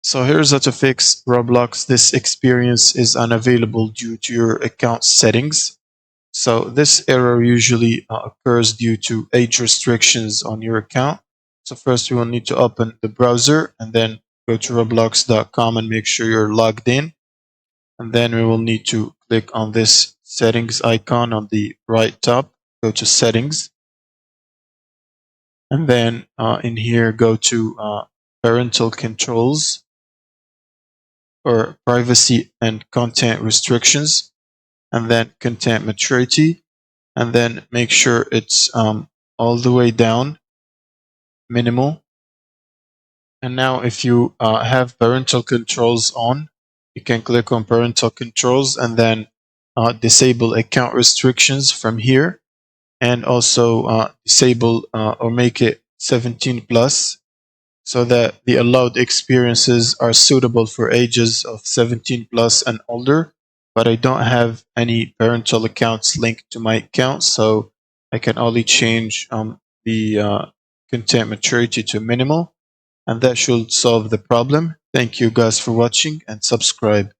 So here's how to fix Roblox. This experience is unavailable due to your account settings. So this error usually occurs due to age restrictions on your account. So first we will need to open the browser and then go to roblox.com and make sure you're logged in. And then we will need to click on this settings icon on the right top, go to settings. And then in here, go to parental controls or privacy and content restrictions, and then content maturity, and then make sure it's all the way down, minimal. And now if you have parental controls on, you can click on parental controls and then disable account restrictions from here, and also disable or make it 17 plus, so that the allowed experiences are suitable for ages of 17 plus and older. But I don't have any parental accounts linked to my account, so I can only change the content maturity to minimal, and that should solve the problem. Thank you guys for watching and subscribe.